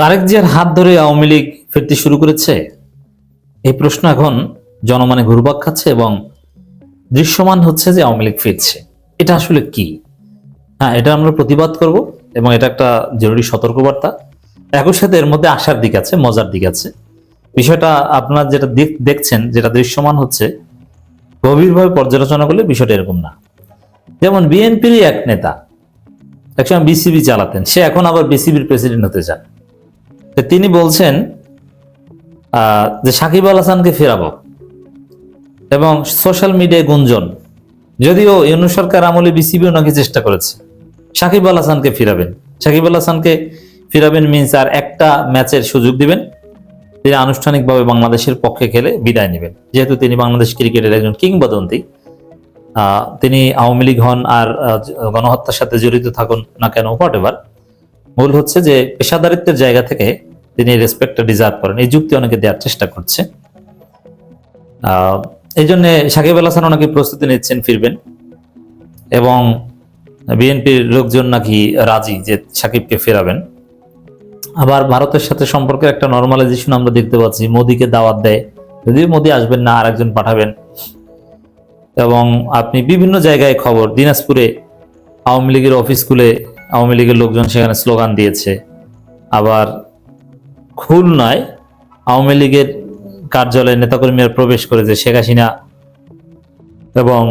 তারেক জিয়ার হাত ধরে আওয়ামী লীগ ফিরতে শুরু করেছে, এই প্রশ্ন এখন জনমনে ঘুরপাক খাচ্ছে এবং দৃশ্যমান হচ্ছে যে আওয়ামী লীগ ফিরছে। এটা আসলে কি? হ্যাঁ, এটা আমরা প্রতিবাদ করব এবং এটা একটা জরুরি সতর্কবার্তা। একই সাথে এর মধ্যে আশার দিক আছে, মজার দিক আছে। বিষয়টা আপনারা যেটা দেখছেন, যেটা দৃশ্যমান হচ্ছে, গভীরভাবে পর্যালোচনা করলে বিষয়টা এরকম না। যেমন বিএনপির এক নেতা একসময় বিসিবি চালাতেন, সে এখন আবার বিসিবির প্রেসিডেন্ট হতে চান। তো তিনি বলছেন যে সাকিব আল হাসানকে ফেরাবো, এবং সোশ্যাল মিডিয়ায় গুঞ্জন, যদিও ইউনূস সরকার আমলে বিসিবিও নাকি চেষ্টা করেছে সাকিব আল হাসানকে ফিরাবেন। সাকিব আল হাসানকে ফিরাবেন মিনস আর একটা ম্যাচের সুযোগ দিবেন, তিনি আনুষ্ঠানিকভাবে বাংলাদেশের পক্ষে খেলে বিদায় নেবেন। যেহেতু তিনি বাংলাদেশ ক্রিকেটের একজন কিংবদন্তি, তিনি আওয়ামী লীগ হন আর গণহত্যার সাথে জড়িত থাকুন না কেন, হোয়াট এভার, মূল হচ্ছে যে পেশাদারিত্বের জায়গা থেকে তিনি রেসপেক্টটা ডিজার্ভ করেন, এই যুক্তি অনেকে দেওয়ার চেষ্টা করছে। এই জন্য সাকিব আল হাসান নাকি প্রস্তুতি নিচ্ছেন ফিরবেন, এবং বিএনপির লোকজন নাকি রাজি যে সাকিবকে ফেরাবেন। আবার ভারতের সাথে সম্পর্কের একটা নর্মালাইজেশন আমরা দেখতে পাচ্ছি, মোদিকে দাওয়াত দেয়, যদিও মোদি আসবেন না, আরেকজন পাঠাবেন। এবং আপনি বিভিন্ন জায়গায় খবর, দিনাজপুরে আওয়ামী লীগের অফিস খুলে আওয়ামী লীগের লোকজন সেখানে স্লোগান দিয়েছে। আবার খুলনায় আওয়ামী লীগের কার্যালয়ে নেতাকর্মীরা প্রবেশ করেছে, শেখ হাসিনা এবং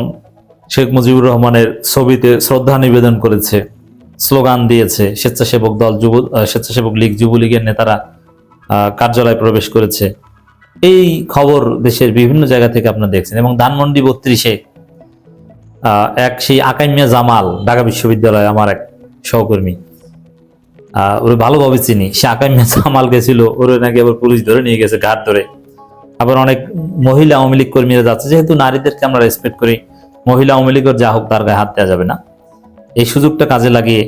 শেখ মুজিবুর রহমানের ছবিতে শ্রদ্ধা নিবেদন করেছে, স্লোগান দিয়েছে। স্বেচ্ছাসেবক দল, স্বেচ্ছাসেবক লীগ, যুবলীগের নেতারা কার্যালয়ে প্রবেশ করেছে। এই খবর দেশের বিভিন্ন জায়গা থেকে আপনারা দেখছেন। এবং ধানমন্ডি 32-এ এক সেই আকাইমিয়া জামাল, ঢাকা বিশ্ববিদ্যালয় আমার এক সহকর্মী, ওরে ভালোভাবে চিনি, সে আকাইমিয়া জামাল গেছিল, ওরে নাকি আবার পুলিশ ধরে নিয়ে গেছে ঘাট ধরে। আবার অনেক মহিলা আওয়ামী লীগ কর্মীরা যাচ্ছে, যেহেতু নারীদেরকে আমরা রেসপেক্ট করি, মহিলা আওয়ামী লীগের যা হোক তার গায়ে হাত দেওয়া যাবে না। এই সুযোগটা কাজে লাগিয়ে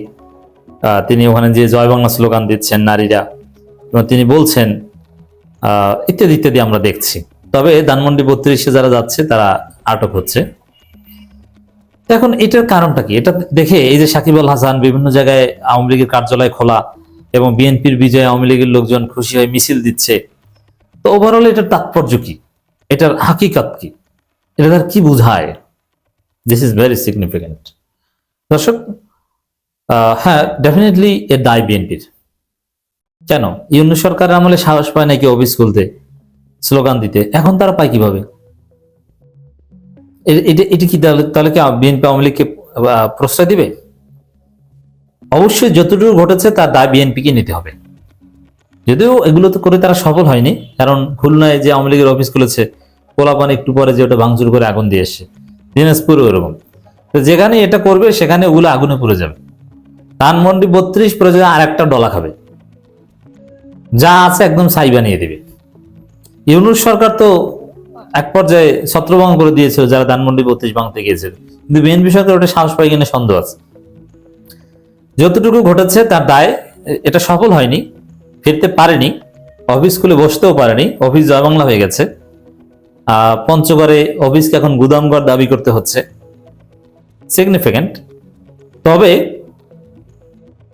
তিনি ওখানে যে জয় বাংলা স্লোগান দিচ্ছেন নারীরা, এবং তিনি বলছেন ইত্যাদি ইত্যাদি আমরা দেখছি। তবে ধানমন্ডি 32-এ যারা যাচ্ছে তারা আটক হচ্ছে। এখন এটার কারণটা কি? এটা দেখে এই যে সাকিব আল হাসান বিভিন্ন জায়গায় আওয়ামী লীগের কার্যালয় খোলা এবং বিএনপির বিজয়ে আওয়ামী লীগের লোকজন খুশি হয়ে মিছিল দিচ্ছে, তো ওভারঅল এটার তাৎপর্য কি, এটার হাকিকত কি, এটা তার কি বোঝায়? দিস ইজ ভেরি সিগনিফিকেন্ট দর্শক। হ্যাঁ, ডেফিনেটলি এর দায় বিএনপির। কেন? ইউনূস সরকারের আমলে সাহস পায় নাকি অফিস খুলতে, স্লোগান দিতে, এখন তারা পায় কিভাবে? এটা কি তাহলে কি বিএনপি আওয়ামী লীগকে প্রশ্রয় দিবে? অবশ্যই যতটুকু ঘটেছে তার দায় বিএনপিকে নিতে হবে। যদিও এগুলো তো করে তারা সফল হয়নি, কারণ খুলনায় যে আওয়ামী লীগের অফিস খুলেছে, পোলাপান একটু পরে যে ওটা ভাঙচুর করে আগুন দিয়ে এসে, দিনাজপুরে ওরকম। তো যেখানে এটা করবে সেখানে ওগুলো আগুনে পুড়ে যাবে। ধানমন্ডি 32 প্রয়োজনে আর একটা ডলা খাবে, যা আছে একদম ছাই বানিয়ে দেবে। ইউনূস সরকার তো এক পর্যায়ে ছত্রভঙ্গ করে দিয়েছিল যারা ধানমন্ডি 32 ভাঙতে গিয়েছিল, কিন্তু বিএনপি সরকার ওটা সাহস পায় কিনা সন্দেহ আছে। যতটুকু ঘটেছে তার দায়, এটা সফল হয়নি, ফিরতে পারেনি, অফিস খুলে বসতেও পারেনি, অফিস জয় বাংলা হয়ে গেছে। পঞ্চগড়ে অফিসকে এখন গুদামঘর দাবি করতে হচ্ছে, সিগনিফিক্যান্ট। তবে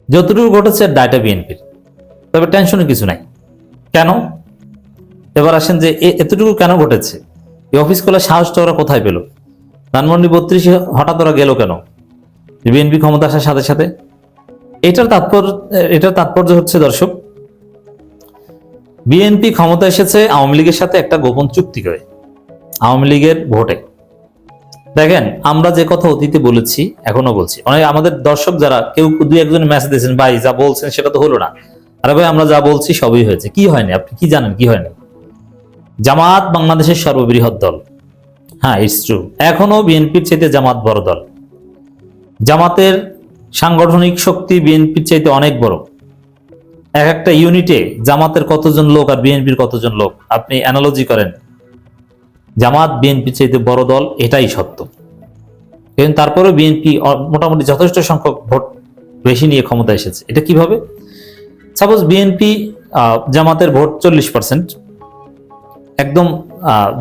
যতটুকু ঘটেছে দায়টা বিএনপির। তবে টেনশনের কিছু নাই। কেন? এবার আসেন যে এতটুকু কেন ঘটেছে, এই অফিস খোলার সাহসটা ওরা কোথায় পেল? ধানমন্ডি 32-এ হঠাৎ ওরা গেল কেন বিএনপি ক্ষমতা আসার সাথে সাথে? এটার তাৎপর্য হচ্ছে দর্শক, বিএনপি ক্ষমতা এসেছে আওয়ামী লীগের সাথে একটা গোপন চুক্তি করে, আওয়ামী লীগের ভোটে। দেখেন, আমরা যে কথা অতীতে বলেছি এখনো বলছি, অনেক আমাদের দর্শক যারা কেউ দুই একজন মেসেজ দিয়েছেন, ভাই যা বলছেন সেটা তো হলো না। আরে ভাই, আমরা যা বলছি সবই হয়েছে। কি হয়নি? আপনি কি জানেন কি হয়নি? জামাত বাংলাদেশের সর্ববৃহৎ দল, হ্যাঁ ইটস ট্রু। এখনো বিএনপির চাইতে জামাত বড় দল। জামাতের সাংগঠনিক শক্তি বিএনপির চাইতে অনেক বড়। এক একটা ইউনিটে জামাতের কতজন লোক আর বিএনপির কতজন লোক, আপনি অ্যানালজি করেন। জামাত বিএনপির চাইতে বড় দল, এটাই সত্য। কিন্তু তারপরে বিএনপি মোটামুটি যথেষ্ট সংখ্যক ভোট বেশি নিয়ে ক্ষমতা এসেছে। এটা কিভাবে? সাপোজ বিএনপি জামাতের ভোট 40%, একদম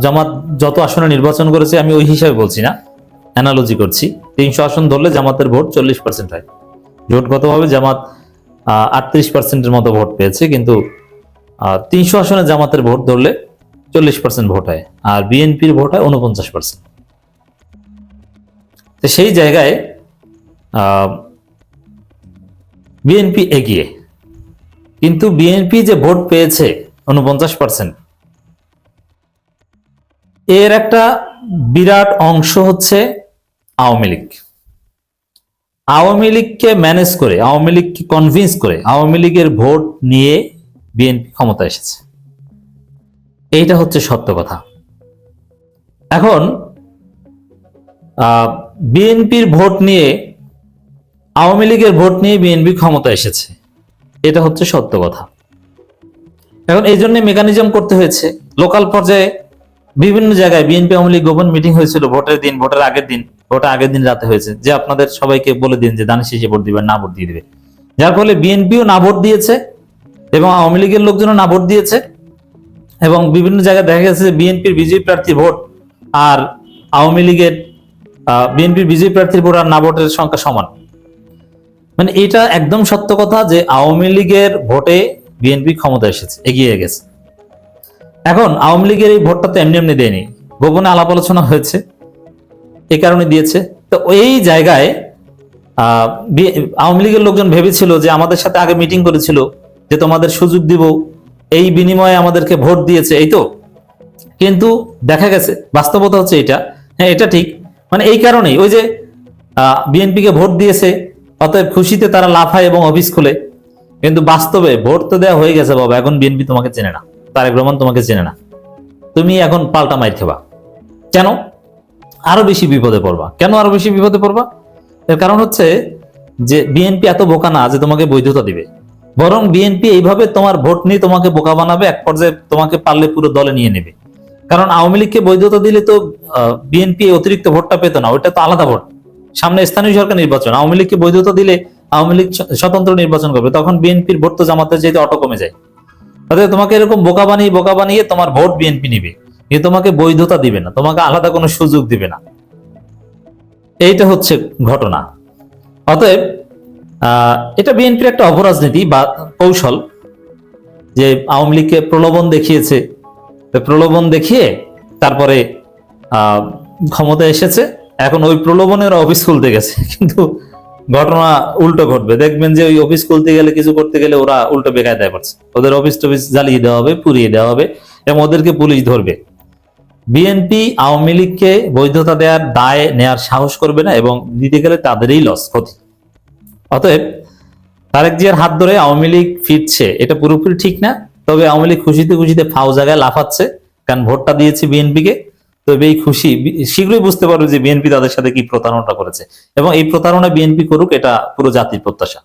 জামাত যত আসনে নির্বাচন করেছে, আমি ওই হিসাবে বলছি না, অ্যানালজি করছি। 300 আসন ধরলে জামাতের ভোট 40% হয়। জোটগতভাবে জামাত 38% মতো ভোট পেয়েছে, কিন্তু 300 আসনে জামাতের ভোট ধরলে 40% ভোট হয়, আর বিএনপির ভোট হয় 49%। তো সেই জায়গায় বিএনপি এগিয়ে, কিন্তু বিএনপি যে ভোট পেয়েছে 49%, এর একটা বিরাট অংশ হচ্ছে আওয়ামী লীগ। আওয়ামী লীগকে ম্যানেজ করে, আওয়ামী লীগকে কনভিন্স করে আওয়ামী লীগের ভোট নিয়ে বিএনপি ক্ষমতা এসেছে। এইটা হচ্ছে সত্য কথা। এখন বিএনপির ভোট নিয়ে, আওয়ামী লীগের ভোট নিয়ে বিএনপি ক্ষমতা এসেছে, এটা হচ্ছে সত্য কথা। এখন এই জন্য মেকানিজম করতে হয়েছে। লোকাল পর্যায়ে বিভিন্ন জায়গায় বিএনপি আওয়ামী লীগ গোপন মিটিং হয়েছিল ভোটের দিন, ভোটের আগের দিন রাতে হয়েছে, যে আপনাদের সবাইকে বলে দিন যে দানের শীষে ভোট দিবেন, না ভোট দিয়ে দিবে। যার ফলে বিএনপিও না ভোট দিয়েছে এবং আওয়ামী লীগের লোকজনও না ভোট দিয়েছে, এবং বিভিন্ন জায়গায় দেখা গেছে যে বিএনপির বিজয়ী প্রার্থীর ভোট আর আওয়ামী লীগের বিএনপির বিজয়ী প্রার্থীর ভোট আর না ভোটের সংখ্যা সমান। মানে এটা একদম সত্য কথা যে আওয়ামী লীগের ভোটে বিএনপি ক্ষমতা এসেছে, এগিয়ে গেছে। এখন আওয়ামী লীগের এই ভোটটা তো এমনি এমনি দেয়নি, গোপনে আলাপ আলোচনা হয়েছে, এই কারণে দিয়েছে। তো এই জায়গায় আওয়ামী লীগের লোকজন ভেবেছিল যে আমাদের সাথে আগে মিটিং করেছিল যে তোমাদের সুযোগ দিব, এই বিনিময়ে আমাদেরকে ভোট দিয়েছে, এই তো। কিন্তু দেখা গেছে বাস্তবতা হচ্ছে এটা, হ্যাঁ এটা ঠিক। মানে এই কারণেই ওই যে বিএনপিকে ভোট দিয়েছে, অতএব খুশিতে তারা লাফায় এবং অফিস খুলে, কিন্তু বাস্তবে ভোট তো দেওয়া হয়ে গেছে বাবা, এখন বিএনপি তোমাকে চেনে না, তারেক রহমান তোমাকে চেনে না, তুমি এখন পাল্টা মাইর খেবা। কেন? আরো বেশি বিপদে পড়বা। কেন আরো বেশি বিপদে পড়বা? এর কারণ হচ্ছে যে বিএনপি এত বোকা না যে তোমাকে বৈধতা দিবে, বরং বিএনপি এইভাবে তোমার ভোট নিয়ে তোমাকে বোকা বানাবে, এক পর্যায়ে তোমাকে পারলে পুরো দলে নিয়ে নেবে। কারণ আওয়ামী লীগকে বৈধতা দিলে তো বিএনপি অতিরিক্ত ভোটটা পেত না, ওইটা তো আলাদা ভোট। সামনে স্থানীয় সরকার নির্বাচন, আওয়ামী লীগকে বৈধতা দিলে আওয়ামী লীগ স্বতন্ত্র নির্বাচন করবে, তখন বিএনপির ভোট তো জামাতের চাইতে অটো কমে যায়। অর্থাৎ তোমাকে এরকম বোকা বানিয়ে তোমার ভোট বিএনপি নিবে, কিন্তু তোমাকে বৈধতা দিবে না, তোমাকে আলাদা কোনো সুযোগ দিবে না। এইটা হচ্ছে ঘটনা। অতএব এটা বিএনপির একটা অপরাজনীতি বা কৌশল, যে আওয়ামী লীগকে প্রলোভন দেখিয়েছে, প্রলোভন দেখিয়ে তারপরে ক্ষমতা এসেছে। এখন ওই প্রলোভনের অফিস খুলতে গেছে, কিন্তু ঘটনা উল্টো ঘটবে। দেখবেন যে ওই অফিস খুলতে গেলে, কিছু করতে গেলে ওরা উল্টো বেকায়দায় পড়ছে, ওদের অফিস টফিস জ্বালিয়ে দেওয়া হবে, পুড়িয়ে দেওয়া হবে এবং ওদেরকে পুলিশ ধরবে। বিএনপি আওয়ামী লীগকে বৈধতা দেওয়ার দায় নেয়ার সাহস করবে না, এবং দিতে গেলে তাদেরই লস, ক্ষতি। অতএব তারেক জিয়ার হাত ধরে আওয়ামী লীগ ফিরছে, এটা পুরোপুরি ঠিক না। তবে আওয়ামী লীগ খুশিতে খুশিতে ফাও জায়গায় লাফাচ্ছে, কারণ ভোটটা দিয়েছে বিএনপিকে। তবে এই খুশি শীঘ্রই বুঝতে পারবে যে বিএনপি তাদের সাথে কি প্রতারণা করেছে, এবং এই প্রতারণা বিএনপি করুক, এটা পুরো জাতির প্রত্যাশা।